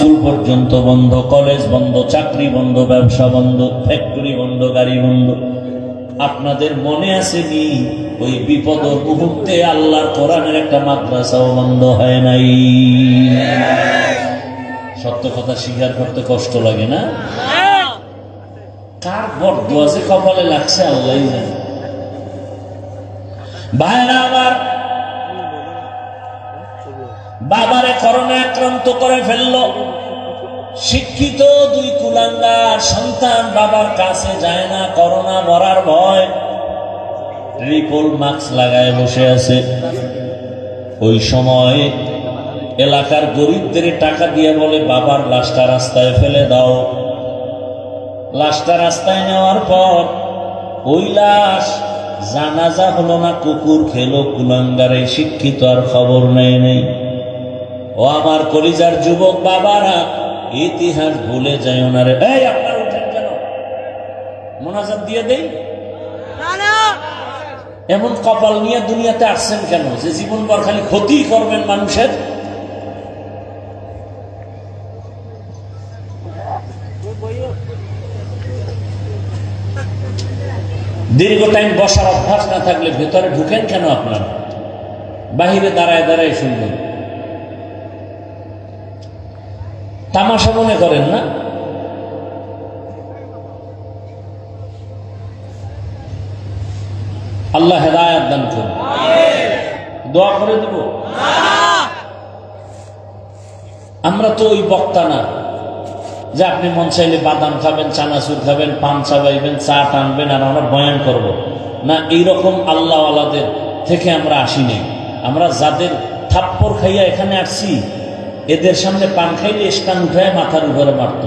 School পর্যন্ত বন্ধ, college বন্ধ, চাকরি বন্ধ, ব্যবসা বন্ধ, ফ্যাক্টরি বন্ধ, গাড়ি বন্ধ। আপনাদের মনে আসেনি ওই বিপদের মুহূর্তে আল্লাহর কোরআনের একটা মাদ্রাসাও বন্ধ হয় নাই? সত্য কথা স্বীকার করতে কষ্ট লাগে না? কার বরদোয়া যে কপালে লাগছে আল্লাহই জানে। ভাইরা আমার, বাবারে করোনা আক্রান্ত করে ফেলল। শিক্ষিত দুই কুলাঙ্গার সন্তান বাবার কাছে যায় না, করোনা মরার ভয়, ট্রিপল মাস্ক লাগায় বসে আছে। ওই সময় এলাকার গরিবদের টাকা দিয়ে বলে বাবার লাশটা রাস্তায় ফেলে দাও। লাশটা রাস্তায় নেওয়ার পর ওই লাশ জানাজা হলো না, কুকুর খেলো, কুলাঙ্গারে শিক্ষিত আর খবর নেই নেই। ও আমার কলিজার যুবক বাবারা, ইতিহাস ভুলে যায় না রে। এই আপনার উঠেন কেন? মোনাজাত দিয়ে দেই? এমন কপাল নিয়ে দুনিয়াতে আসছেন কেন যে জীবনভর খালি ক্ষতি করবেন মানুষের? দীর্ঘ টাইম বসার অভ্যাস না থাকলে ভেতরে ঢুকেন কেন? আপনার বাহিরে দাঁড়ায় দাঁড়ায় শুনবেন, তামাশা মনে করেন না? আল্লাহ হেদায়েত দান করুন। দোয়া করে দিব। আমরা তো ওই বক্তা না যে আপনি মন চাইলে বাদাম খাবেন, চানাচুর খাবেন, পান চাবাইবেন, চা টানবেন আর আমরা বয়ান করব না। এইরকম আল্লাহওয়ালাদের থেকে আমরা আসিনি। আমরা যাদের থাপ্পড় খাইয়া এখানে আসছি, এদের সামনে পান খাইলে স্টান উঠায় মাথার উপরে মারত,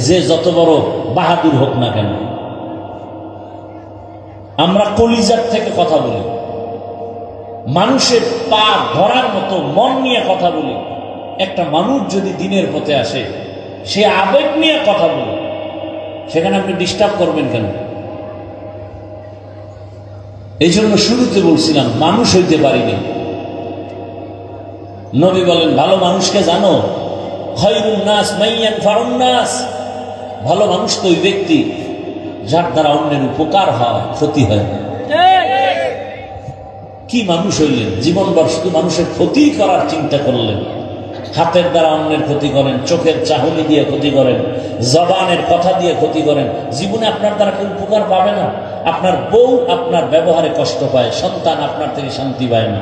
যে যত বড় বাহাদুর হোক না কেন। আমরা কলিজার থেকে কথা বলি, মানুষের পা ধরার মতো মন নিয়ে কথা বলি। একটা মানুষ যদি দিনের পথে আসে, সে আবেগ নিয়ে কথা বলে, সেখানে আপনি ডিস্টার্ব করবেন কেন? এই জন্য শুরুতে বলছিলাম মানুষ হইতে পারিনি। নবী বলেন ভালো মানুষকে জানো, খায়রুন নাস মান ইয়ানফাউন নাস। ভালো মানুষ তো ওই ব্যক্তি যার দ্বারা অন্যের উপকার হয়, ক্ষতি হয়। কি মানুষ হইলেন? জীবনভর শুধু মানুষের ক্ষতি করার চিন্তা করলেন। হাতের দ্বারা অন্যের ক্ষতি করেন, চোখের চাহনি দিয়ে ক্ষতি করেন, জবানের কথা দিয়ে ক্ষতি করেন। জীবনে আপনার দ্বারা কেউ উপকার পাবে না। আপনার বউ আপনার ব্যবহারে কষ্ট পায়, সন্তান আপনার থেকে শান্তি পায় না।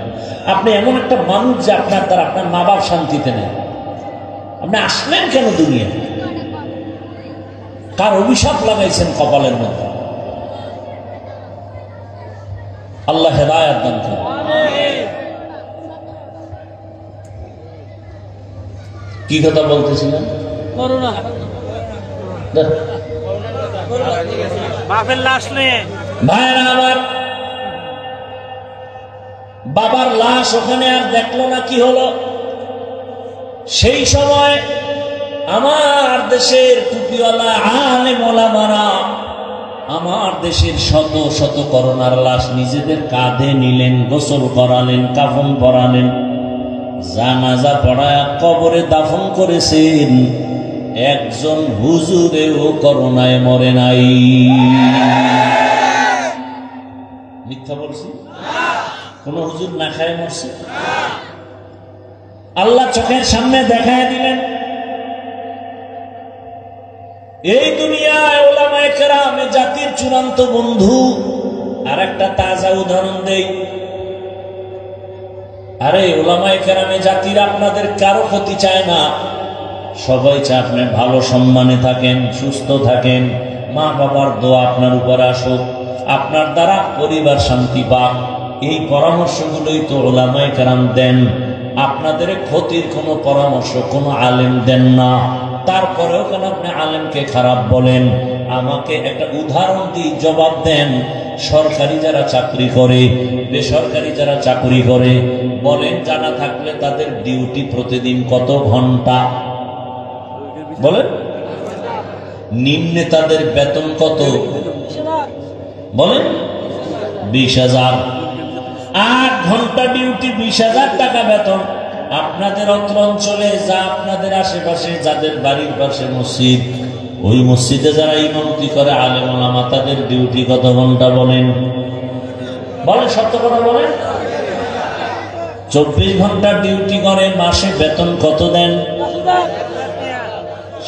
আপনি এমন একটা মানুষ যে আপনার দ্বারা আপনার মা বাপ শান্তিতে নেই। আপনি আসলেন কেন দুনিয়া? কার অভিশাপ লাগাইছেন কপালের মধ্যে? আল্লাহ হেদায়েত দান করুন। কি কথা বলতেছিলেন? করোনা। বাবার লাশ নিয়ে ভাইরা আমার, বাবার লাশ ওখানে আর দেখলো না। কি হলো? সেই সময় আমার দেশের টুপিওয়ালা আলেম ওলামারা আমার দেশের শত শত করোনার লাশ নিজেদের কাঁধে নিলেন, গোসল করালেন, কাফন পরালেন, জানাজা পড়ায় কবরে দাফন করেছেন। একজন হুজুরেও করোনায় মরে নাই। মিথ্যা বলছি? কোন হুজুর না খায় মরছে? আল্লাহ চোখের সামনে দেখায় দিলেন। এই দুনিয়ায় উলামায়ে কেরাম জাতির চূড়ান্ত বন্ধু। আর একটা তাজা উদাহরণ দেই। আরে উলামায়ে কেরামে জাতির আপনাদের কারো ক্ষতি চায় না, সবাই চায় আপনি ভালো সম্মানে থাকেন, সুস্থ থাকেন, মা বাবার দোয়া আপনার উপরে আসুক, আপনার দ্বারা পরিবার শান্তি পাক। এই পরামর্শগুলোই তো উলামায়ে কেরাম দেন। আপনাদের ক্ষতির কোনো পরামর্শ কোনো আলেম দেন না। তারপরেও কেন আপনি আলেমকে খারাপ বলেন? আমাকে একটা উদাহরণ দিয়ে জবাব দেন। সরকারি যারা চাকরি করে, বেসরকারি যারা চাকরি করে, বলেন জানা থাকলে তাদের ডিউটি প্রতিদিন কত ঘন্টা? বলেন। নিম্নে তাদের বেতন কত? বলেন 20,000। 8 ঘন্টা ডিউটি, 20,000 টাকা বেতন। আপনাদের অত্র অঞ্চলে যা আপনাদের আশেপাশে যাদের বাড়ির পাশে মসজিদ, ওই মসজিদে যারা ইমামতি করে আলেম ওলামা, তাদের ডিউটি কত ঘন্টা বলেন? বলেন, সত্য কথা বলেন। 24 ঘন্টা ডিউটি করে, মাসে বেতন কত দেন?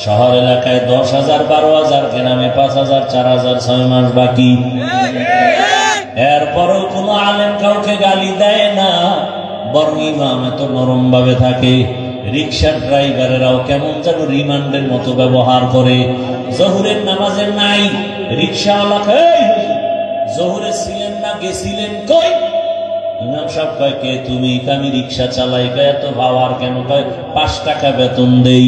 শহর এলাকায় 10,000, 12,000, গ্রামে 5,000, 4,000, 6 মাস বাকি। এরপরও কোনো আলেম কাউকে গালি দেয় না, বরং ইমাম এত নরম ভাবে থাকে। রিক্সার ড্রাইভারেরাও কেমন যেন রিমান্ডের মতো ব্যবহার করে। জহুরের নামাজের নাই, রিক্সাওয়ালা কই জহুরে ছিলেন না, গেছিলেন কই? ইমাম সাহেব কয়, কে তুমি? আমি রিক্সা চালাই। কয়, এত ভাবার কেন? কয়, 5 টাকা বেতন দেই।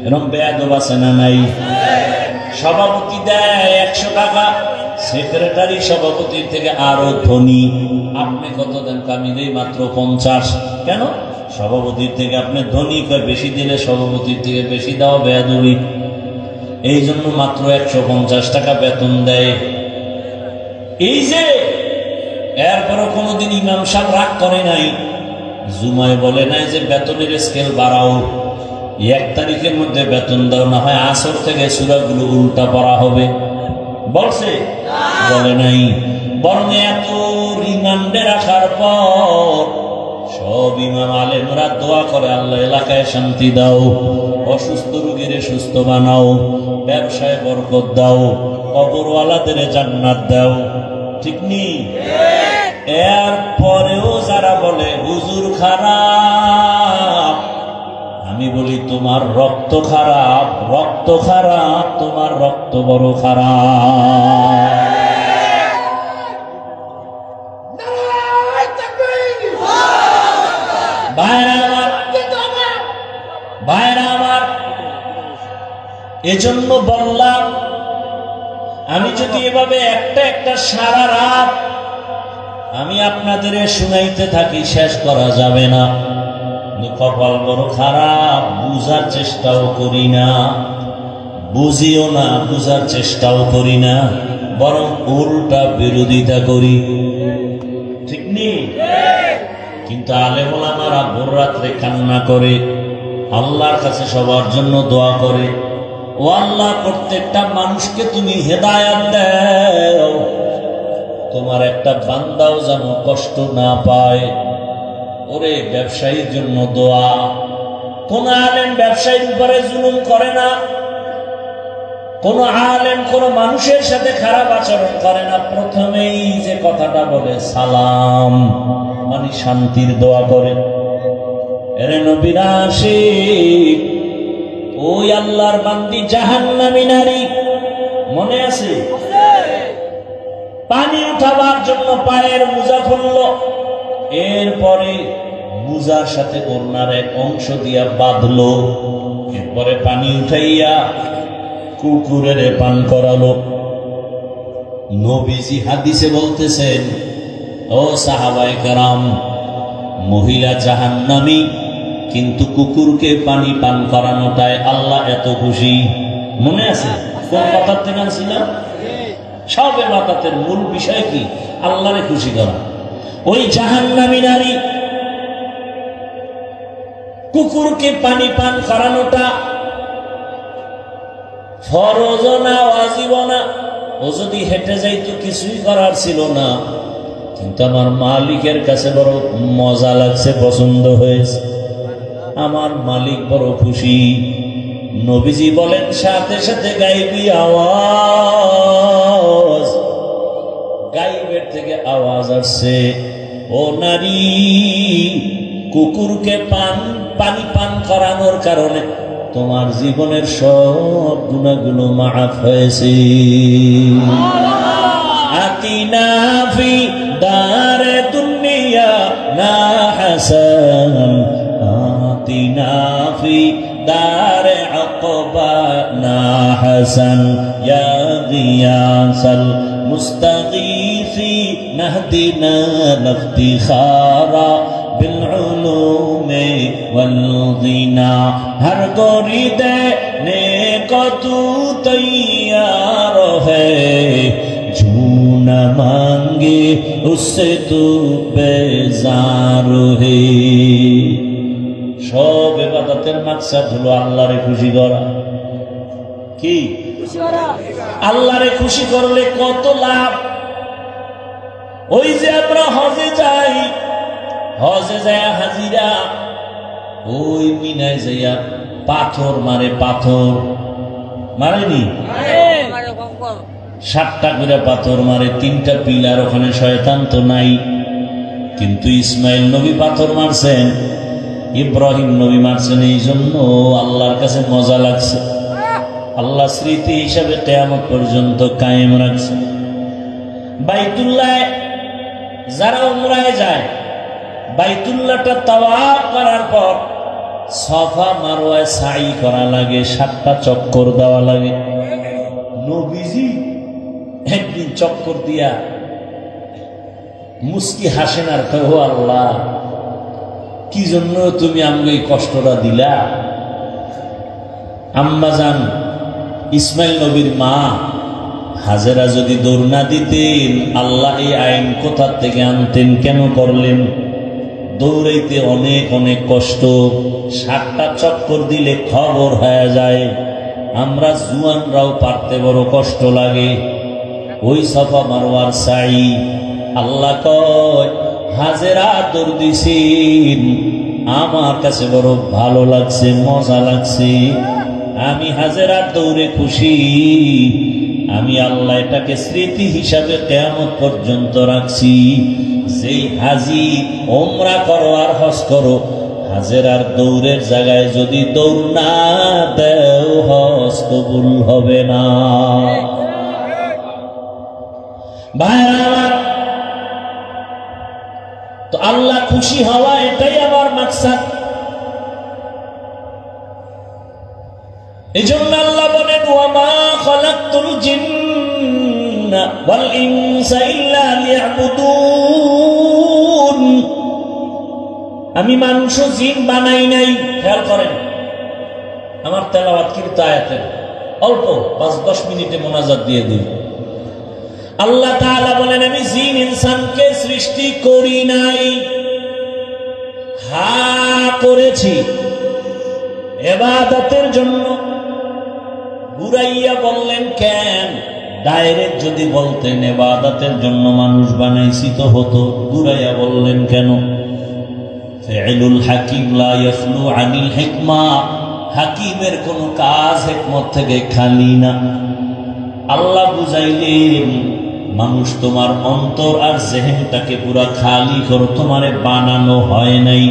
এরকম বেয়াদব আছে না নাই? সভাপতি দেয় 100 টাকা, সেক্রেটারি সভাপতির থেকে আরো ধনী। আপনি কত দেন? আমি দেই মাত্র 50। কেন? সভাপতির থেকে আপনি ধনী। কয়, বেশি দিলে সভাপতির থেকে বেশি দাও, বেয়াদবি। এই জন্য মাত্র 150 টাকা বেতন দেয়। এই যে এরপরও কোনোদিন ইমাম সাহেব রাগ করে নাই, জুমায় বলে নাই যে বেতনের স্কেল বাড়াও, 1 তারিখের মধ্যে বেতন দাও, না হয় আসর থেকে সূরাগুলো উল্টা পড়া হবে। বলছে? বলে নাই। বরং এত রিমান্ডে রাখার পর সব ইমাম আলেমরা দোয়া করে, আল্লাহ এলাকায় শান্তি দাও, অসুস্থ রোগীর সুস্থ বানাও, ব্যবসায় বরকত দাও, কবরওয়ালাদের জান্নাত দাও। ঠিক নেই? এরপরেও যারা বলে হুজুর খারাপ, আমি বলি তোমার রক্ত খারাপ, রক্ত খারাপ, তোমার রক্ত বড় খারাপ। ভাইরা আমার, এজন্য বললাম, আমি যদি এভাবে একটা সারা রাত আমি আপনাদের শুনাইতে থাকি, শেষ করা যাবে না। কপাল বড় খারাপ, বুঝার চেষ্টাও করি না, বুঝিও না, বুঝার চেষ্টাও করি না, বরং উল্টা বিরোধিতা করি। ঠিক নেই? কিন্তু আলেম ওলামারা ভোর রাত্রে কান্না করে, আল্লাহর কাছে সবার জন্য দোয়া করে, ও আল্লাহ, প্রত্যেকটা মানুষকে তুমি হেদায়াত দাও, তোমার একটা বান্দাও যেন কষ্ট না পায়। ওরে ব্যবসায়ীর জন্য দোয়া। কোন আলেম ব্যবসায়ীর উপরে জুলুম করে না, কোন আলেম কোন মানুষের সাথে খারাপ আচরণ করে না। প্রথমেই যে কথাটা বলে সালাম, মানে শান্তির দোয়া করে। এরে নবীর আশিক, ওই আল্লাহর বান্দি জাহান্নামী নারী, মনে আছে? পানি উঠাবার জন্য পায়ের মোজা খুলল, এরপরে মোজার সাথে ওড়নার এক অংশ দিয়া বাঁধলো, এরপরে পানি উঠাইয়া কুকুরের পান করালো। নবীজি হাদিসে বলতেছেন, ও সাহাবায়ে কেরাম, মহিলা জাহান্নামী, কিন্তু কুকুরকে পানি পান করানোটায় আল্লাহ এত খুশি। মনে আছে কোন কথার থেকে আনছিলাম? সবে বাতাতের মূল বিষয় কি? আল্লাহরে খুশি করা। ওই জাহান্নামী নারী কুকুরকে পানি পান করানোটা ফরজ না ওয়াজিব না? ও যদি হেঁটে যাইতো কিছুই করার ছিল না, কিন্তু আমার মালিকের কাছে বড় মজা লাগছে, পছন্দ হয়েছে, আমার মালিক বড় খুশি। নবীজি বলেন, সাথে সাথে গাইবি আওয়াজ, গাইবের থেকে আওয়াজ আসছে, ও নারী, কুকুরকে পানি পান করানোর কারণে তোমার জীবনের সব গুনাহগুলো মাফ হয়েছে। আতিনা ফি দারে দুনিয়া না হাসান, আতিনা ফি দারে আকবা না হাসান, ইয়া গিয়াসাল মুস্তাগীসি নাহদিনা ইফতিখারা বিল উলুমি ওয়াল গিনা। हर गोरी देने को तू तैयार है, जो न मांगे उससे तू बेजार है। সব ইবাদতের মাকসাদ হলো আল্লাহরে খুশি করা। কি আল্লাহরে খুশি করলে কত লাভ। ওই যে আমরা হজে যাই, হজে যায় হাজিরা ওই মিনায় যাইয়া পাথর মারে, পাথর মারেনি 7টা করে পাথর মারে, 3টা পিলার, ওখানে শয়তান তো নাই। কিন্তু ইসমাইল নবী পাথর মারছেন, ইব্রাহিম নবী মারছেন, এই জন্য আল্লাহর কাছে মজা লাগছে। আল্লাহ স্মৃতি হিসাবে কিয়ামত পর্যন্ত কায়েম রাখছে। বাইতুল্লাহ যারা উমরায় যায়, বাইতুল্লাহটা তাওয়াফ করার পর সাফা মারওয়ায় সাই করা লাগে, 7টা চক্কর দেওয়া লাগে। নবীজি একদিন চক্কর দিয়া মুস্কি হাসেন আর কয়, ও আল্লাহ, কি জন্য তুমি আমাকে এই কষ্টটা দিলা? আম্মা জান ইসমাইল নবীর মা হাজেরা যদি দৌড় না দিতেন, আল্লাহ এই আইন কোথা থেকে আনতেন? কেন করলেন? দৌড়াইতে অনেক অনেক কষ্ট, 7টা চক্কর দিলে খবর হয়ে যায়। আমরা জুয়ানরাও পারতে বড় কষ্ট লাগে। ওই সাফা মারওয়ার সাই আল্লাহ কয়, হাজেরা দৌড় দিছেন, আমার কাছে বড় ভালো লাগছে, মজা লাগছে। আমি হাজেরার দৌড়ে খুশি। আমি আল্লাহ এটাকে স্মৃতি হিসাবে কিয়ামত পর্যন্ত রাখছি। যেই হাজি ওমরা করো আর হজ করো, হাজেরার দৌড়ের জায়গায় যদি দৌড় না দেও, হজ কবুল হবে না। ভাইরা আমার, তো আল্লাহ খুশি হওয়া এটাই আমার মাকসাদ। এজন্য আল্লাহ বলেন, ওয়ামা খালাকতুল জিন্না ওয়াল ইনসা ইল্লা লিয়াবুদুন। আমি মানুষ ও জিন বানাই নাই। খেয়াল করেন আমার তেলাওয়াত কিন্তু আয়াতের অল্প 5-10 মিনিটে মোনাজাত দিয়ে দিই। আল্লাহ তাআলা বলেন, আমি জিন ইনসানকে সৃষ্টি করি নাই, হ্যাঁ করেছি ইবাদতের জন্য। বুড়াইয়া বললেন কেন? ডাইরেক্ট যদি বলতেন ইবাদতের জন্য মানুষ বানাইছি তো হতো। বুড়াইয়া বললেন কেন? ফি'লুল হাকিম লা ইয়াখলু আনিল হিকমা। হাকিমের কোন কাজ হিকমত থেকে খালি না। আল্লাহ বুঝাইলেন, মানুষ তোমার অন্তর আর জেহেনটাকে পুরা খালি করো, তোমারে বানানো হয় নাই।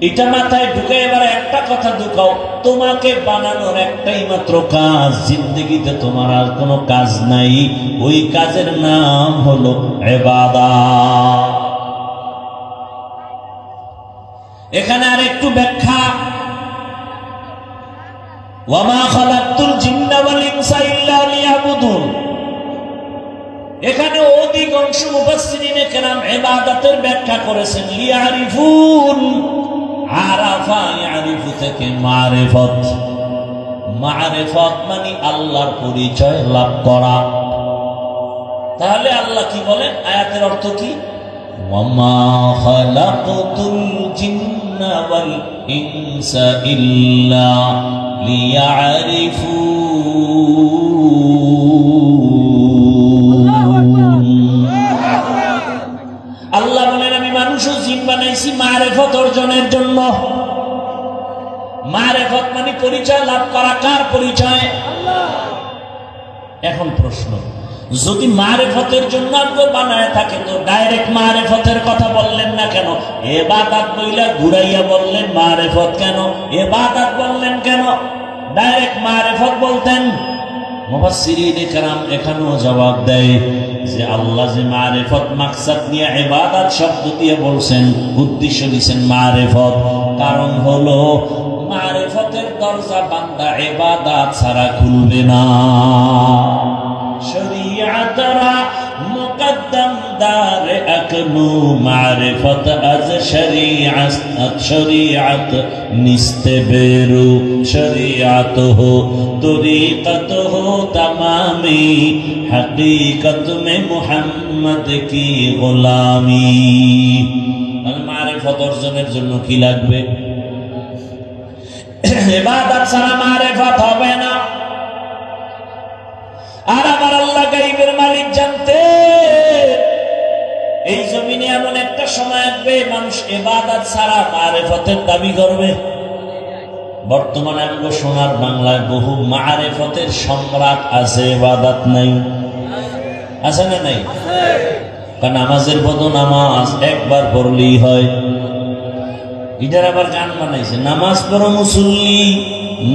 এটা মাথায় ঢুকে এবার একটা কথা ঢুকাও, তোমাকে বানানোর একটাই মাত্র কাজ, জিন্দেগিতে তোমার আর কোনো কাজ নাই। ওই কাজের নাম হলো ইবাদত। এখানে আর একটু ব্যাখ্যা, ওয়ামা খালাকতুল জিন্না ওয়াল ইনসা ইল্লা লিয়াবুদুন। এখানে অধিকাংশ মুফাসসিরিনে কেরাম ইবাদতের ব্যাখ্যা করেছেন লিয়ারিফুন। আরাফা ইয়ারিফু থেকে মারিফত। মারিফত মানে আল্লাহর পরিচয় লাভ করা। তাহলে আল্লাহ কি বলেন? আয়াতের অর্থ কি? ওয়ামা খালাকতুল জিন্না ওয়াল ইনসা ইল্লা লিয়ারিফুন। আল্লাহ বলেন, আমি মানুষ ও জিন বানাইছি মারিফত অর্জনের জন্য। মারিফত মানে পরিচয় লাভ করা। কার পরিচয়? আল্লাহ। এখন প্রশ্ন, যদি মারিফতের জন্য আপনি বানায় থাকে তো ডাইরেক্ট মারিফতের কথা বললেন না কেন? ইবাদত বইলা ঘুরাইয়া বললেন মারিফত কেন? ইবাদত বললেন কেন? ডাইরেক্ট মারিফত বলতেন। মুফাসসিরিনে কেরাম এখানেও জবাব দেয় যে আল্লাহ যে মারিফত মাকসাদ নিয়ে ইবাদত শব্দ দিয়ে বলছেন, উদ্দেশ্য দিয়েছেন মারিফত। কারণ হলো মারিফতের দরজা বান্দা ইবাদত ছাড়া খুলবে না। শরীয়তরা মুকদ্দম দার আকনু মারিফত আজ শরীয়ত নিস্তে বেরু শরীয়ত হো তরিকত হো তমামি হकीकत में मुहम्मद की गुलामी। মারিফত অর্জনের জন্য কি লাগবে? ইবাদত ছাড়া মারিফত হবে না। আর আমার আল্লাহ গায়বের মালিক জানতে, এই জমিনে এমন একটা সময় আসবে মানুষ ইবাদত ছাড়া মারিফতের দাবি করবে। বর্তমানে আমগো সোনার বাংলায় বহু মারিফতের সম্রাট আছে, ইবাদত নাই। আছে না নাই? কারণ নামাজের বদল নামাজ একবার পড়লেই হয়। এটার আবার গান বানাইছে, নামাজ পড়ো মুসল্লি,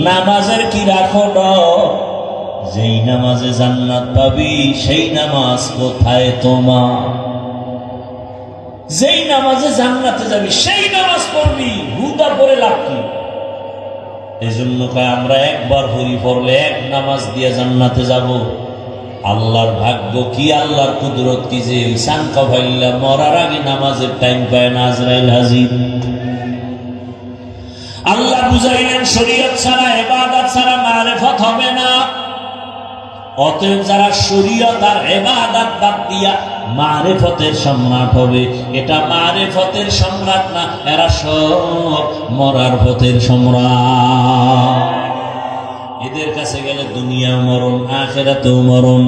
নামাজের কি রাখো ডর, যেই নামাজে জান্নাত পাবি সেই নামাজ কোথায় তোমার? যেই নামাজে জান্নাতে যাবি সেই নামাজ পড়বি, হুদা পড়ে লাভ কি? এজন্য আমরা একবার হরি পড়লে এক নামাজ দিয়ে জান্নাতে যাব। আল্লাহর ভাগ্য কি, আল্লাহর কুদরত কি যে সানকা ভাইল্লা মরার আগে নামাজের টাইম পায় না, আজরাইল হাজির। আল্লাহ বুঝাইলেন শরীয়ত ছাড়া ইবাদত ছাড়া মারিফত হবে না। অতএব যারা শরীয়ত আর ইবাদত বাদ দিয়া মারিফতের সম্রাট হবে, এটা মারিফতের সম্রাট না, এরা সব মরার পথের সম্রাট। এদের কাছে গেলে দুনিয়াও মরণ, আখিরাতেও মরণ।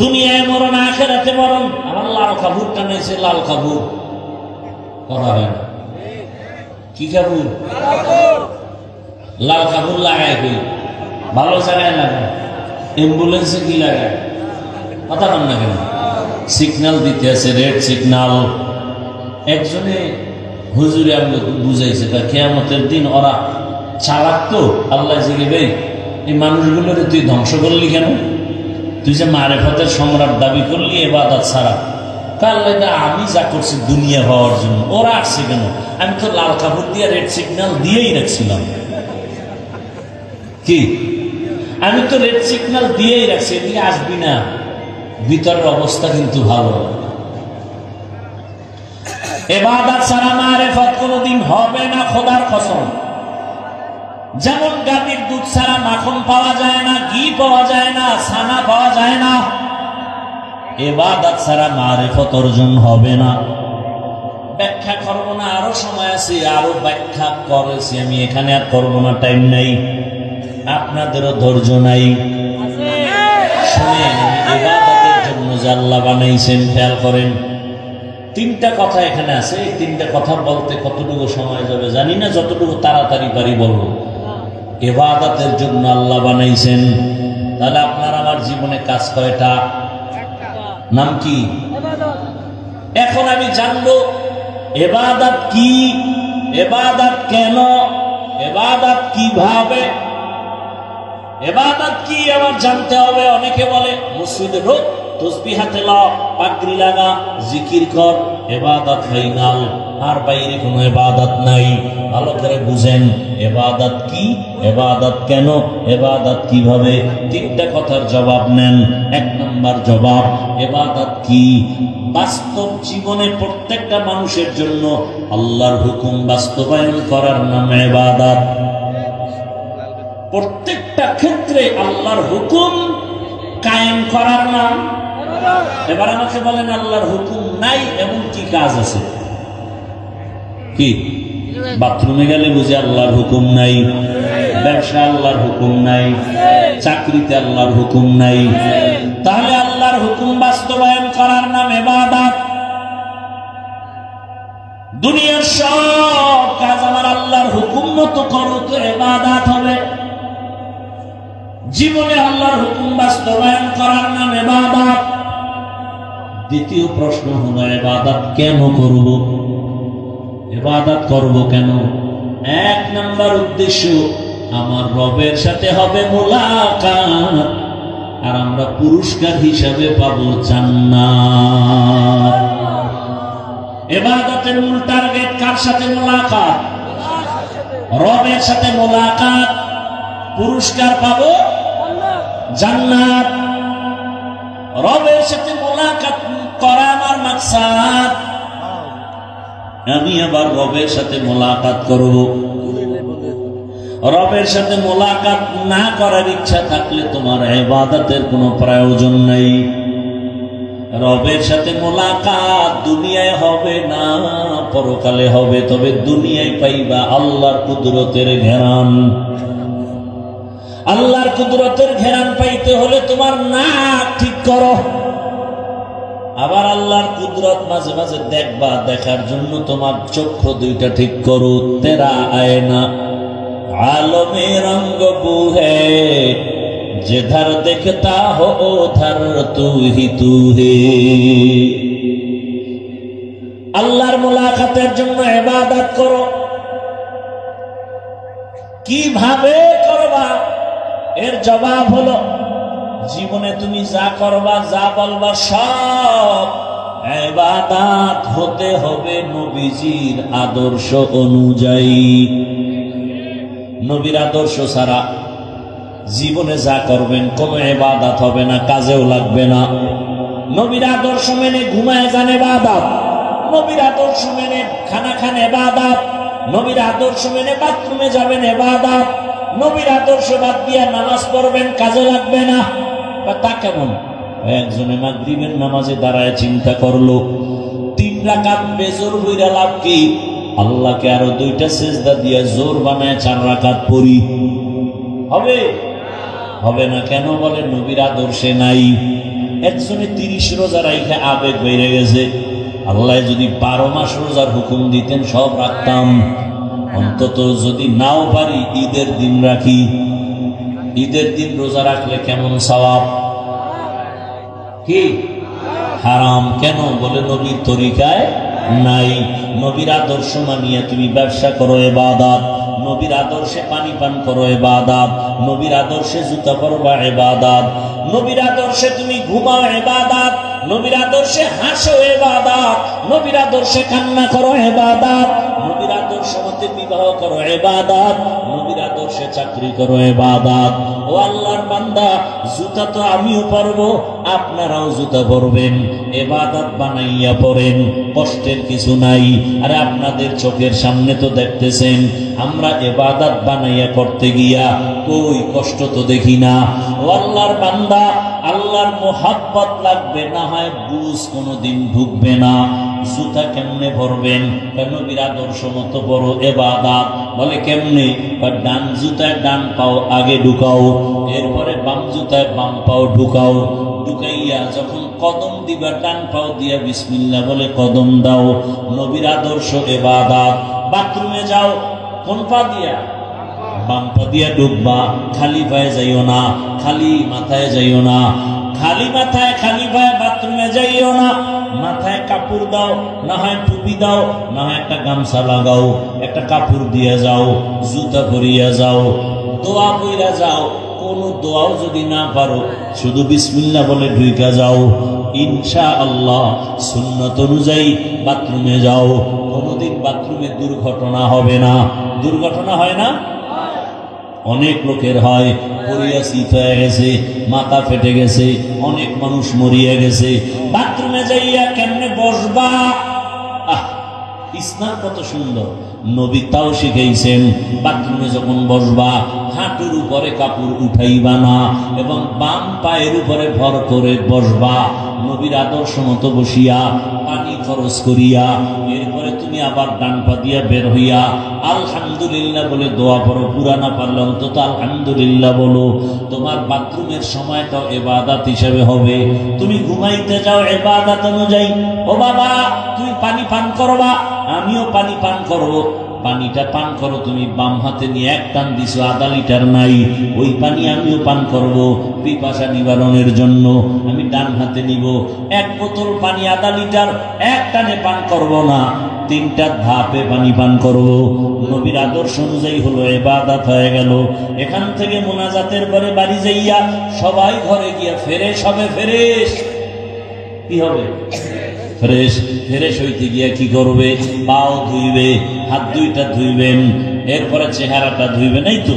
দুনিয়ায় মরণ, আখিরাতে মরণ। আমার লাল কাপড় টানাইছে, লাল কাপড় করা হয় না। কি কাপড়? লাল কাপড় লাগায় কি ভালো জায়গায় লাগায়, অ্যাম্বুলেন্সে কি লাগায়? কথা বল না কেন? সিগন্যাল দিতে আছে, রেড সিগন্যাল। একজনে হুজুরে আমি বুঝাইছে, কিয়ামতের দিন ওরা চালাক তো, আল্লাহ জিজ্ঞেস এই মানুষগুলোর তুই ধ্বংস করলি কেন? তুই যে মারিফতের সম্রাট দাবি করলি ইবাদত ছাড়া। আল্লাহ আমি যা করছি দুনিয়া হওয়ার জন্য, ওরা আসছে কেন? আমি তো লাল কাপড় দিয়ে রেড সিগন্যাল দিয়েই রাখছিলাম। কি? আমি তো রেড সিগন্যাল দিয়েই রাখছি, এদিকে আসবি না। ভিতরের অবস্থা কিন্তু ভালো। ইবাদত ছাড়া মারিফত কোনদিন হবে না, খোদার কসম। যেমন গাভীর দুধ ছাড়া মাখন পাওয়া যায় না, ঘি পাওয়া যায় না, ছানা পাওয়া যায় না, ইবাদত ছাড়া মারিফত অর্জন হবে না। ব্যাখ্যা করব না, আরো সময় আছে, আরো ব্যাখ্যা করেছি আমি, এখানে আর করব না, টাইম নাই, আপনাদেরও ধৈর্য নাই। শুনেন, ইবাদতের জন্য যে আল্লাহ বানাইছেন, খেয়াল করেন। তিনটা কথা এখানে আছে, এই তিনটা কথা বলতে কতটুকু সময় যাবে জানি না, যতটুকু তাড়াতাড়ি পারি বলবো। ইবাদতের জন্য আল্লাহ বানাইছেন, তাহলে আপনার আমার জীবনে কাজ কয়টা? নাম কি? এখন আমি জানবো ইবাদত কি, ইবাদত কেন, ইবাদত কিভাবে, ইবাদত কি আমার জানতে হবে। অনেকে বলে মসজিদে ঢোক, তসবিহ হাতে ল, পাগড়ি লাগা, জিকির কর, ইবাদত ফাইনাল, আর বাইরে কোনো ইবাদত নাই। ভালো করে বুঝেন ইবাদত কি, ইবাদত কেন, ইবাদত কিভাবে। তিনটা কথার জবাব নেন। এক নম্বর জবাব, ইবাদত কি? বাস্তব জীবনে প্রত্যেকটা মানুষের জন্য আল্লাহর হুকুম বাস্তবায়ন করার নাম ইবাদত। প্রত্যেকটা ক্ষেত্রে আল্লাহর হুকুম কায়েম করার নাম। এবার আমাকে বলেন, আল্লাহর হুকুম নাই এমন কি কাজ আছে? কি? বাথরুমে গেলে বুঝি আল্লাহর হুকুম নাই, ব্যবসা আল্লাহর হুকুম নাই, চাকরিতে আল্লাহর হুকুম নাই। তাহলে আল্লাহর হুকুম বাস্তবায়ন করার নাম ইবাদত। দুনিয়ার সব কাজ আমার আল্লাহর হুকুম মতো করো তো ইবাদত হবে। জীবনে আল্লাহর হুকুম বাস্তবায়ন করার নাম ইবাদত। দ্বিতীয় প্রশ্ন হলো, ইবাদত কেন করব? ইবাদত করব কেন? এক নাম্বার উদ্দেশ্য, আমার রবের সাথে হবে মুলাকাত, আর আমরা পুরস্কার হিসাবে পাবো জান্নাত। ইবাদতের মূল টার্গেট কার সাথে? মুলাকাত, রবের সাথে মুলাকাত, পুরস্কার পাবো জান্নাত। রবের সাথে মুলাকাত করা আমার মাকসাদ। আমি আবার রবের সাথে মুলাকাত করব। রবের সাথে মুলাকাত না করার ইচ্ছা থাকলে তোমার ইবাদতের কোনো প্রয়োজন নাই। রবের সাথে মোলাকাত দুনিয়ায় হবে না, পরকালে হবে। তবে দুনিয়ায় পাইবা আল্লাহর কুদরতের ঘেরান। আল্লাহর কুদরতের ঘেরান পাইতে হলে তোমার নাক ঠিক করো। আবার আল্লাহর কুদরত মাঝে মাঝে দেখবা, দেখার জন্য তোমার চক্ষু দুইটা ঠিক করো। তেরা আয়না आलमे रंग बू है, जिधर दिखता हो उधर तू ही तू है। আল্লাহর মুলাকাতের জন্য ইবাদত করো। কিভাবে করবা? এর জবাব হলো, জীবনে তুমি যা করবা, যা বলবা, সব ইবাদত হতে হবে নবীজির আদর্শ অনুযায়ী। নবীর আদর্শ ছাড়া জীবনে যা করবেন কোনো ইবাদত হবে না, কাজেও লাগবে না। নবীর আদর্শ মেনে ঘুমায় যান ইবাদত, নবীর আদর্শ মেনে খানা খান ইবাদত, নবীর আদর্শ মেনে বাথরুমে যাবেন ইবাদত, নবীর আদর্শ বাদ দিয়ে নামাজ পড়বেন, কাজে লাগবে না। তা কেমন? একজনে মাগরিবের নামাজে দাঁড়ায় চিন্তা করলো, 3 রাকাত বেজোর হইরা লাভ কি? আল্লাহকে আরো 2টা সিজদা দিয়ে জোর বানায় 4 রাকাত পড়ি। হবে? হবে না। কেন? বলে নবীর আদর্শে নাই। একজনে 30 রোজা রাইখা আবেগ বেড়ে গেছে, আল্লাহ যদি 12 মাস রোজার হুকুম দিতেন সব রাখতাম। অন্তত যদি নাও পারি ঈদের দিন রাখি। ঈদের দিন রোজা রাখলে কেমন সওয়াব? কি হারাম? কেন? বলে নবীর তরিকায় নাই। নবীর আদর্শ মানিয়ে তুমি ব্যবসা করো ইবাদত, নবীর আদর্শে পানি পান করো ইবাদত, নবীর আদর্শে জুতা পরবা ইবাদত, নবীর আদর্শে তুমি ঘুমাও ইবাদত, নবীর আদর্শে হাসো ইবাদত, নবীর আদর্শে কান্না করো ইবাদত, নবীর আদর্শ মতে বিবাহ করো ইবাদত, নবীর আদর্শে চাকরি করো ইবাদত। ও আল্লাহর বান্দা, জুতা তো আমিও পরবো, আপনারাও জুতা পরবেন, ইবাদত বানাইয়া পড়েন, কষ্টের কিছু নাই। আরে আপনাদের চোখের সামনে তো দেখতেছেন, আমরা ইবাদত বানাইয়া করতে গিয়া কই কষ্ট তো দেখি না। ও আল্লাহর বান্দা, আল্লাহর মোহাব্বত লাগবে, না হয় বুঝ কোনোদিন ঢুকবে না। জুতা কেমনে পরবেন? নবীর আদর্শ মতো বড় ইবাদত। বলে কেমনে? ডান জুতায় ডান পাও আগে ঢুকাও, এরপরে বাম জুতায় বাম পাও ঢুকাও, ঢুকাইয়া যখন কদম দিবা ডান পাও দিয়া বিসমিল্লাহ বলে কদম দাও। নবীর আদর্শ ইবাদত। বাথরুমে যাও, কোন পা দিয়া? বাম পা দিয়া ঢুকবা। খালি পায়ে যাইও না, খালি মাথায় যাইও না, খালি মাথায় খালি পায়ে বাথরুমে যাইও না। মাথায় কাপড় দাও, না হয় টুপি দাও, না হয় একটা গামছা লাগাও, একটা কাপড় দিয়ে যাও, জুতা পরিয়া যাও, দোয়া পইরা যাও। কোনো দোয়াও যদি না পারো, শুধু বিসমিল্লাহ বলে ঢুইকা যাও। ইনশাআল্লাহ সুন্নত অনুযায়ী বাথরুমে যাও, কোনোদিন বাথরুমে দুর্ঘটনা হবে না। দুর্ঘটনা হয় না? অনেক লোকের হয়, পড়িয়া চিত হয়ে গেছে, মাথা ফেটে গেছে, অনেক মানুষ মরিয়া গেছে। বাথরুমে যাইয়া কেমনে বসবা? ইসলাম কত সুন্দর, নবী তাও শিখাইছেন। বাথরুমে যখন বসবা, হাঁটুর উপরে কাপড় উঠাইবা না এবং বাম পায়ের উপরে ভর করে বসবা। নবীর আদর্শ মতো বসিয়া পানি খরচ করিয়া এরপরে তুমি আবার ডান পা দিয়া বের হইয়া আলহামদুলিল্লাহ বলে দোয়া পড়ো। পুরা না পারলে অন্তত আলহামদুলিল্লাহ বলো। তোমার বাথরুমের সময়টাও ইবাদত হিসেবে হবে। তুমি ঘুমাইতে যাও ইবাদত অনুযায়ী। ও বাবা, তুমি পানি পান করবা, আমিও পানি পান করব। পানিটা পান করো, তুমি বাম হাতে নিয়ে 1 টান দিছো, আধা লিটার নাই, ওই পানি আমিও পান করব পিপাসা নিবারণের জন্য। আমি ডান হাতে নিব 1 বোতল পানি, আধা লিটার, 1 টানে পান করব না, 3টা ধাপে পানি পান করব। নবীর আদর্শ অনুযায়ী হলো ইবাদত হয়ে গেল। এখান থেকে মোনাজাতের পরে বাড়ি যাইয়া সবাই ঘরে গিয়া ফ্রেশ হবে। ফ্রেশ কি হবে? ফ্রেশ। ফ্রেশ হইতে গিয়া কি করবে? পাও ধুইবে, হাত 2টা ধুইবেন, এরপরে চেহারাটা ধুইবেন। এই তো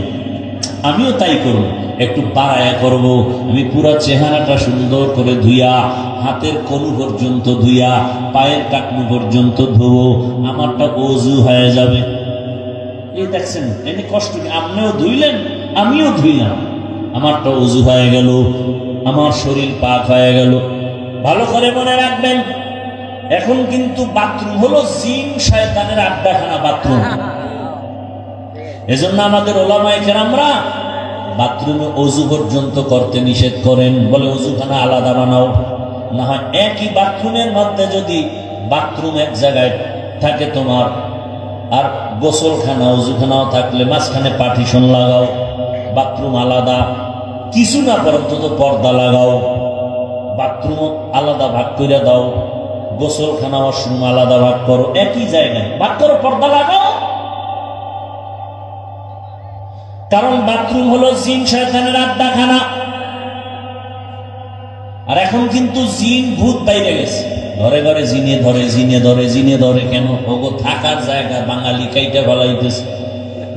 আমিও তাই করব, একটু বাড়ায়া করব। আমি পুরা চেহারাটা সুন্দর করে ধুইয়া, হাতের কনু পর্যন্ত ধুইয়া, পায়ের টাকনু পর্যন্ত ধুবো, আমারটা ওযু হয়ে যাবে। এই দেখছেন, এনে কষ্ট কি? আপনিও ধুইলেন, আমিও ধুইলাম, আমারটা ওযু হয়ে গেল, আমার শরীর পাক হয়ে গেল। ভালো করে মনে রাখবেন, এখন কিন্তু বাথরুম হলো জিন শয়তানের আড্ডাখানা বাথরুম। এজন্য আমাদের ওলামায়ে কেরামরা বাথরুমে অজু পর্যন্ত করতে নিষেধ করেন, বলে অজুখানা আলাদা বানাও। না হয় একই বাথরুমের মধ্যে যদি বাথরুম এক জায়গায় থাকে তোমার, আর গোসলখানা অজুখানাও থাকলে মাঝখানে পার্টিশন লাগাও, বাথরুম আলাদা, কিছু না পর্যন্ত পর্দা লাগাও, বাথরুম আলাদা ভাগ করে দাও, গোসলখানা ওয়াশরুম আলাদা ভাগ করো, একই জায়গায় ভাগ করো, পর্দা লাগাও। কারণ বাথরুম হলো জিন শয়তানের আড্ডাখানা। আর এখন কিন্তু জিন ভূত বাইরে গেছে, ঘরে ঘরে জিনে ধরে, জিনে ধরে, জিনে ধরে। কেন? ওগো থাকার জায়গা বাঙালি খাইটা ফলাইতেছে,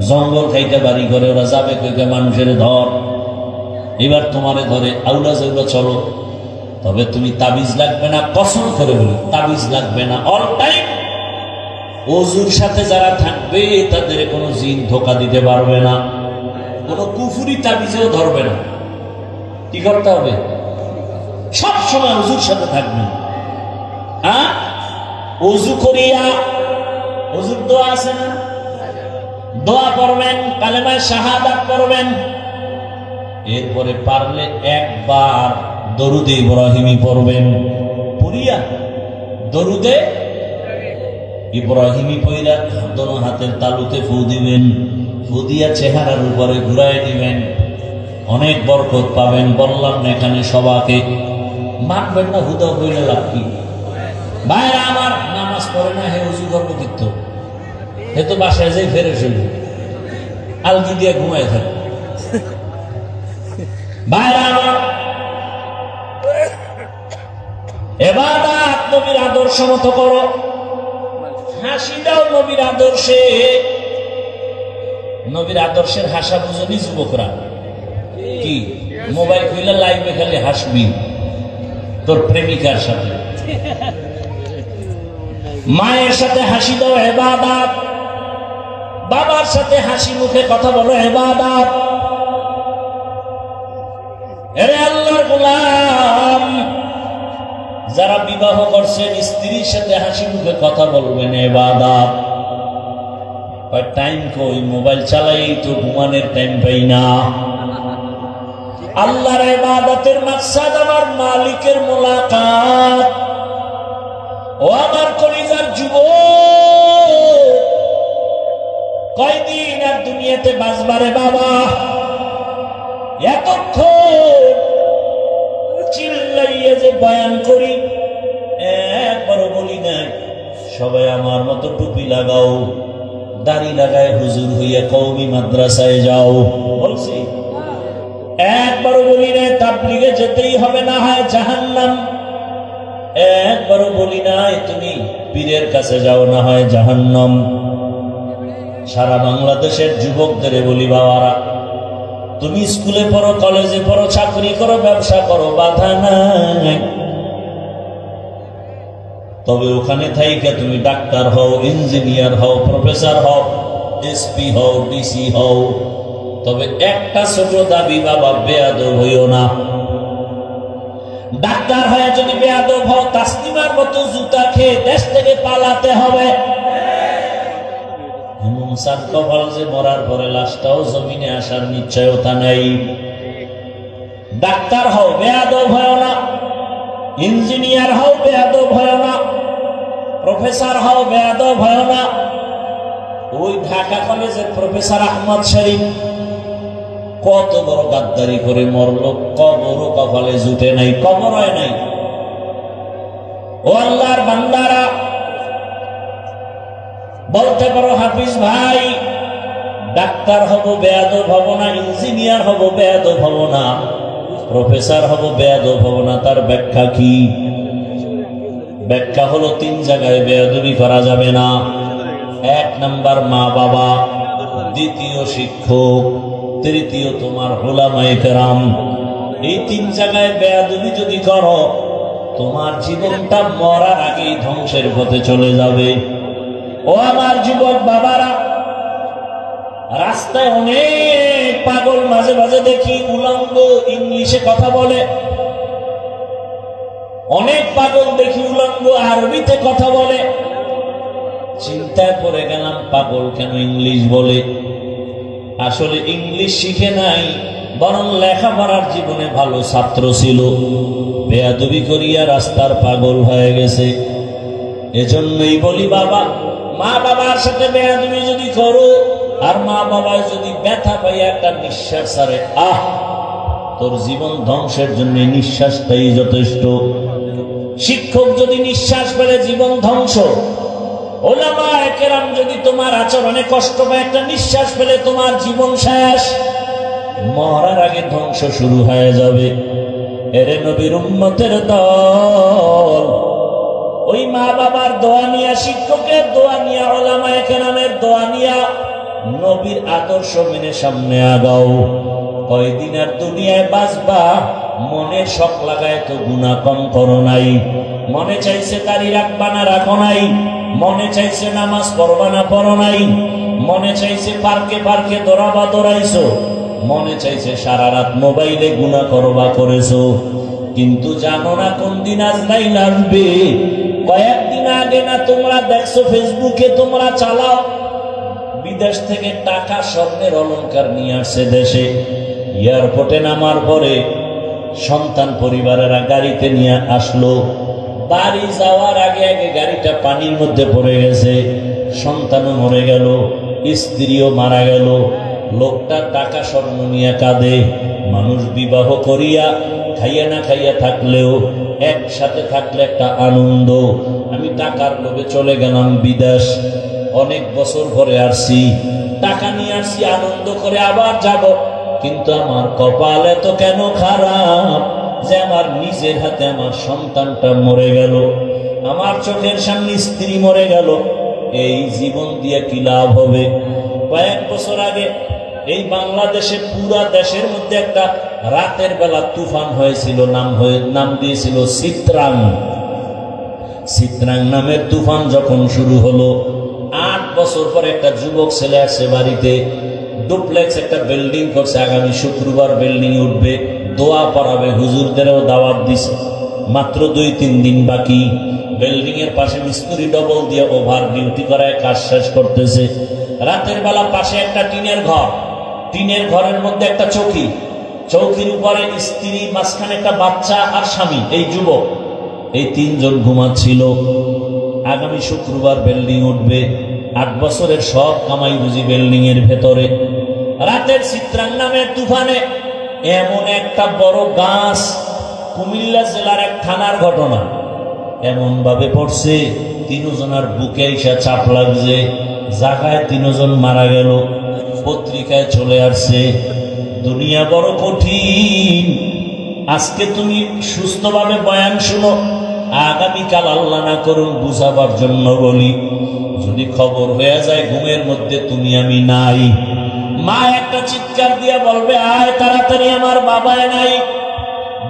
জঙ্গল খাইটা বাড়ি করে, ওরা যাবে কইকে মানুষের ধর। এবার তোমারে ধরে, আউলা জাউলা চলো, তবে তুমি তাবিজ লাগবে না, কসম করে বলি তাবিজ লাগবে না। অল টাইম ওযুর সাথে যারা থাকবে তাদের কোনো জিন ধোকা দিতে পারবে না, কোনো কুফরি তাবিজেও ধরবে না। কি করতে হবে? সব সময় ওযুর সাথে থাকবেন। ওযু করিয়া, ওযুর দোয়া আছে না, দোয়া পড়বেন, কালেমায়ে শাহাদাত পড়বেন। এরপরে পারলে একবার দরুদে ইব্রাহিমি পড়বেন, পড়িয়া দরুদে ইব্রাহিমি পড়িয়া দোনো হাতের তালুতে ফু দিবেন, ফু দিয়া চেহারার উপরে ঘুরাই দিবেন, অনেক বরকত পাবেন। বললাম না এখানে সবাকে মানবেন না, হুদা হইলে লাভ কি? ভাইরা আমার, নামাজ পড়ে না, হে ওযু করবো কিন্তু, হে তো বাসায় যাই ফেরে শুনবে, আলগি দিয়ে ঘুমাই থাকে। ভাইরা আমার, ইবাদত নবীর আদর্শ মতো করো, হাসি দাও নবীর আদর্শে। নবীর আদর্শের হাসা বুঝনি যুবকরা? কি মোবাইল খুলে লাইভে খালি হাসবি তোর প্রেমিকার সাথে, মায়ের সাথে হাসি দাও ইবাদত, বাবার সাথে হাসি মুখে কথা বলো ইবাদত। এরে আল্লাহর গোলাম, যারা বিবাহ করছেন স্ত্রীর সাথে হাসি মুখে কথা বলবেন ইবাদত। টাইম কই? মোবাইল চালাই তো ঘুমানোর টাইম পাই না। আল্লাহর ইবাদতের মাকসাদ আমার মালিকের মুলাকাত। ও আমার কলিজার যুবক, কয়দিন আর দুনিয়াতে বাঁচবারে বাবা? এতক্ষণ চিল্লাইয়ে যে বয়ান করি, একবারও বলি নাই সবাই আমার মতো টুপি লাগাও, দাড়ি লাগায় হুজুর হইয়া কওমি মাদ্রাসায় যাও, বলছি? একবারও বলি নাই তাবলীগে যেতেই হবে, না হয় জাহান্নাম। একবারও বলি নাই তুমি পীরের কাছে যাও, না হয় জাহান্নাম। সারা বাংলাদেশের যুবকদের বলি, বাবারা তুমি স্কুলে পড়ো, কলেজে পড়ো, চাকরি করো, ব্যবসা করো, বাধা নাই। তবে ওখানে থাইকা তুমি ডাক্তার হও, ইঞ্জিনিয়ার হও, প্রফেসর হও, এসপি হও, ডিসি হও, তবে একটা ছোট দাবি, বাবা বেয়াদব হইও না। ডাক্তার হয়ে যদি বেয়াদব হও, তাসলিমার মতো জুতা খেয়ে দেশ থেকে পালাতে হবে। এমন সাত কপাল যে মরার পরে লাশটাও জমিনে আসার নিশ্চয়তা নেই। ডাক্তার হও, বেয়াদব হয় না। ইঞ্জিনিয়ার হও, বেয়াদব হয় না। প্রফেসর হও, বেয়াদব হয় না। ওই ঢাকা কলেজের প্রফেসর আহমদ শরীফ কত বড় গাদ্দারি করে মরল, কবরও কপালে জুটে নাই, কবর হয় নাই। ও আল্লাহর বান্দারা, বলতে পারো হাফিজ ভাই ডাক্তার হব বেয়াদব হব না, ইঞ্জিনিয়ার হব বেয়াদব হব না, প্রফেসর হব বেয়াদব হব না। তার ব্যাখ্যা কি? ব্যাখ্যা হলো 3 জায়গায় বেয়াদবি করা যাবে না। 1 নাম্বার মা বাবা, দ্বিতীয় শিক্ষক, তৃতীয় তোমার উলামায়ে কেরাম। এই 3 জায়গায় বেয়াদবি যদি করো, তোমার জীবনটা মরার আগেই ধ্বংসের পথে চলে যাবে। ও আমার যুবক বাবারা, রাস্তায় অনেক পাগল মাঝে মাঝে দেখি, উলঙ্গ ইংলিশে কথা বলে। অনেক পাগল দেখি উলঙ্গ আরবিতে কথা বলে। চিন্তায় পড়ে গেলাম, পাগল কেন ইংলিশ বলে? আসলে ইংলিশ শিখে নাই, বরং লেখাপড়ার জীবনে ভালো ছাত্র ছিল, বেয়াদবি করিয়া রাস্তার পাগল হয়ে গেছে। এজন্যই বলি বাবা, মা বাবার সাথে বেয়াদবি যদি করো আর মা বাবা যদি ব্যথা পাইয়া একটা নিঃশ্বাস ছাড়ে, তোর জীবন ধ্বংসের জন্য নিঃশ্বাসটাই যথেষ্ট। শিক্ষক যদি নিঃশ্বাস ফেলে জীবন ধ্বংস, ওলামায়ে কেরাম যদি তোমার আচরণে কষ্ট পায় একটা নিঃশ্বাস ফেলে তোমার জীবন শেষ, মরার আগে ধ্বংস শুরু হয়ে যাবে। এরে নবীর উম্মতের দল, ওই মা বাবার দোয়া নিয়া, শিক্ষকের দোয়া নিয়া, ওলামায়ে কেরামের দোয়া নিয়া নবীর আদর্শ মেনে সামনে আগাও। কয়দিন আর দুনিয়ায় বাঁচবা, মনের শখ লাগায় তো গুনাহ কম করো নাই। মনে চাইছে দাড়ি রাখবা না রাখো নাই, মনে চাইছে নামাজ পড়বা না পড়ো নাই, মনে চাইছে পার্কে পার্কে দৌড়াবা দৌড়াইছো, মনে চাইছে সারা রাত মোবাইলে গুনাহ করবা করেছো। কিন্তু জানো না কোন দিন আজরাইল আসবে। কয়েকদিন আগে না তোমরা দেখছো ফেসবুকে তোমরা চালাও, বিদেশ থেকে টাকা স্বর্ণের অলংকার নিয়ে আসছে দেশে। এয়ারপোর্টে নামার পরে সন্তান পরিবারেরা গাড়িতে নিয়ে আসলো, বাড়ি যাওয়ার আগে আগে গাড়িটা পানির মধ্যে পড়ে গেছে, সন্তানও মরে গেল, স্ত্রীও মারা গেল। লোকটা টাকা স্বর্ণ নিয়ে কাঁদে। মানুষ বিবাহ করিয়া খাইয়া না খাইয়া থাকলেও একসাথে থাকলে একটা আনন্দ। আমি টাকার লোভে চলে গেলাম বিদেশ, অনেক বছর পরে আসছি, টাকা নিয়ে আসছি আনন্দ করে আবার যাব, কিন্তু আমার কপাল এত কেন খারাপ যে আমার নিজের হাতে আমার সন্তানটা মরে গেল, আমার চোখের সামনে স্ত্রী মরে গেল। এই জীবন দিয়ে কি লাভ হবে? কয়েক বছর আগে এই বাংলাদেশে পুরা দেশের মধ্যে একটা রাতের বেলা তুফান হয়েছিল, নাম দিয়েছিল চিত্রাং। চিত্রাং নামের তুফান যখন শুরু হলো, 8 বছর পর একটা যুবক ছেলে আসছে বাড়িতে, ডুপ্লেক্স একটা বিল্ডিং করছে, আগামী শুক্রবার বিল্ডিং উঠবে, দোয়া পড়াবে, হুজুরদেরও দাওয়াত দিছে। মাত্র 2-3 দিন বাকি। বিল্ডিং এর পাশে মিস্ত্রি ডবল দিয়ে ওভার ডিউটি করায় কাজ শেষ করতেছে। রাতের বেলা পাশে একটা টিনের ঘর, টিনের ঘরের মধ্যে একটা চৌকি, চৌকির উপরে স্ত্রী, মাঝখানে একটা বাচ্চা আর স্বামী, এই যুবক, এই 3 জন ঘুমাচ্ছিল। আগামী শুক্রবার বিল্ডিং উঠবে, 8 বছরের সব কামাই বুঝি বিল্ডিং এর ভেতরে। রাতের চিত্রাং নামের তুফানে এমন একটা বড় গাছ, কুমিল্লা জেলার এক থানার ঘটনা, এমন ভাবে পড়ছে 3 জনের বুকে এসে চাপ লাগছে, জায়গায় 3 জন মারা গেল। পত্রিকায় চলে আসছে। দুনিয়া বড় কঠিন। আজকে তুমি সুস্থভাবে বয়ান শুনো, আগামীকাল আল্লাহ না করুন বুঝাবার জন্য বলি, যদি খবর হয়ে যায় ঘুমের মধ্যে তুমি আমি নাই, মা একটা চিৎকার দিয়া বলবে, আয় তাড়াতাড়ি, আমার বাবায় নাই।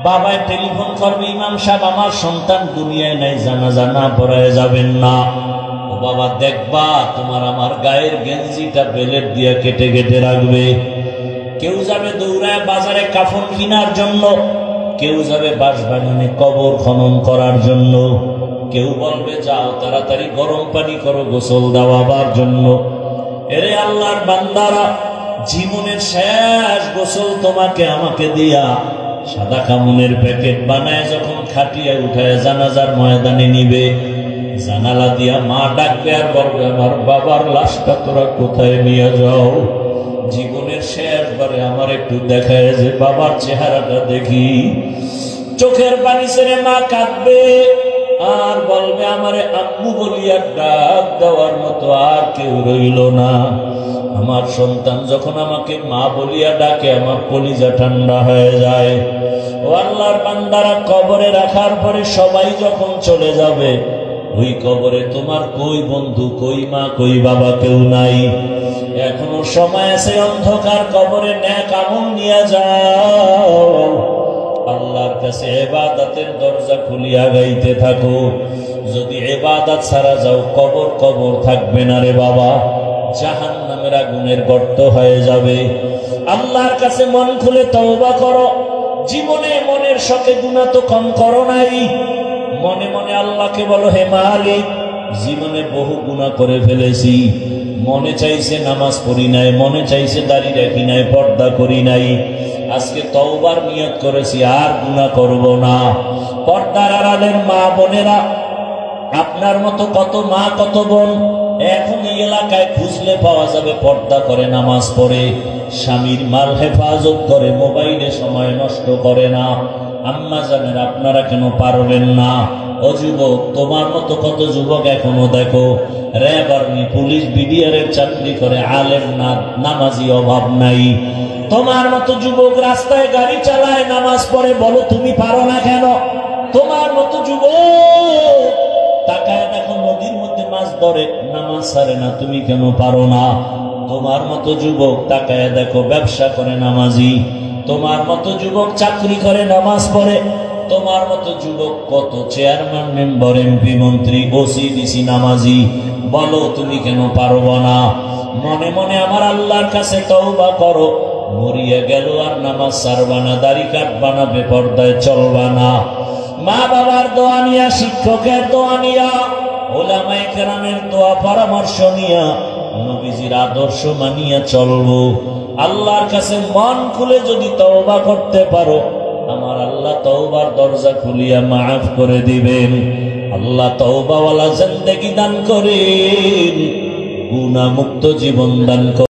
বাবায় টেলিফোন করবে, ইমাম সাহেব আমার সন্তান দুনিয়ায় নাই, জানাজা না পড়ায় যাবেন না। ও বাবা, দেখবা তোমার আমার গায়ের গেঞ্জিটা বেলেট দিয়া কেটে কেটে রাখবে। কেউ যাবে দৌড়ায় বাজারে কাফন কেনার জন্য, কেউ যাবে বাঁশবাগানে কবর খনন করার জন্য, কেউ বলবে যাও তাড়াতাড়ি গরম পানি করো গোসল দেওয়াবার জন্য। এরে আল্লাহর বান্দারা, জীবনের শেষ গোসল তোমাকে আমাকে দিয়া সাদা কামুনের প্যাকেট বানায় যখন খাটিয়া উঠায় জানাজার ময়দানে নিবে, জানালা দিয়া মা ডাকবে আর বলবে, আমার বাবার লাশটা তোরা কোথায় নিয়ে যাও? জীবনের শেষবারে আমার একটু দেখায় যে বাবার চেহারাটা দেখি। চোখের পানি ছেড়ে মা কাঁদবে আর বলবে, আমারে আম্মু বলিয়া ডাক দেওয়ার মতো আর কেউ রইল না। আমার সন্তান যখন আমাকে মা বলিয়া ডাকে, আমার কলিজা ঠান্ডা হয়ে যায়। ও আল্লাহর বান্দারা, কবরে রাখার পরে সবাই যখন চলে যাবে, ওই কবরে তোমার কই বন্ধু, কই মা, কই বাবা কেউ নাই। এখনো সময় আছে, অন্ধকার কবরে নেক আমল নিয়ে যাও, আল্লাহর কাছে ইবাদতের দরজা খুলিয়া গাইতে থাকো। যদি ইবাদত ছাড়া যাও, কবর কবর থাকবে না রে বাবা, জাহান্নামের আগুনের গর্ত হয়ে যাবে। আল্লাহর কাছে মন খুলে তওবা করো। জীবনে মনের শখে গুনাহ তো কম করো নাই, মনে মনে আল্লাহকে বলো, হে মালিক, জীবনে বহু গুনাহ করে ফেলেছি। মনে চাইছে নামাজ পড়ি নাই, মনে চাইছে দাড়ি রাখি নাই, পর্দা করি নাই। আজকে তওবার নিয়ত করেছি, আর গুনাহ করব না। পর্দার আড়ালের মা বোনেরা, আপনার মতো কত মা কত বোন এখন এই এলাকায় খুঁজলে পাওয়া যাবে, পর্দা করে, নামাজ পড়ে, স্বামীর মাল হেফাজত করে, মোবাইলে সময় নষ্ট করে না। আম্মা জানেন, আপনারা কেন পারবেন না? ও যুবক, তোমার মতো কত যুবক এখনো দেখো র্যাব, আর্মি, পুলিশ, বিডিআর এর চাকরি করে, আলেম না, নামাজি অভাব নাই। তোমার মতো যুবক রাস্তায় গাড়ি চালায়, নামাজ পড়ে, বলো তুমি পারো না কেন? তোমার মতো যুবক তাকায় দেখো নদীর মধ্যে মাছ ধরে, নামাজ ছাড়ে না, তুমি কেন পারো না? তোমার মতো যুবক তাকায় দেখো ব্যবসা করে, নামাজি। তোমার মতো যুবক চাকরি করে, নামাজ পড়ে। তোমার মতো যুবক কত চেয়ারম্যান, মেম্বার, এমপি, মন্ত্রী, ওসি, ডিসি, নামাজি, বলো তুমি কেন পারবো না? মনে মনে আমার আল্লাহর কাছে তওবা করো। মরিয়া গেল আর নামাজ ছাড়বা না, দাড়ি কাটবা না, বেপরদায় চলবা না। মা বাবার দোয়া নিয়া, শিক্ষকের দোয়া নিয়া, ওলামায়ে কেরামের দোয়া পরামর্শ নিয়া, নবীজির আদর্শ মানিয়া চলবো। আল্লাহর কাছে মন খুলে যদি তওবা করতে পারো, আমার আল্লাহ তওবার দরজা খুলিয়া মাফ করে দিবেন। আল্লাহ তওবাওয়ালা জিন্দেগি দান করেন, গুনাহ মুক্ত জীবন দান করেন।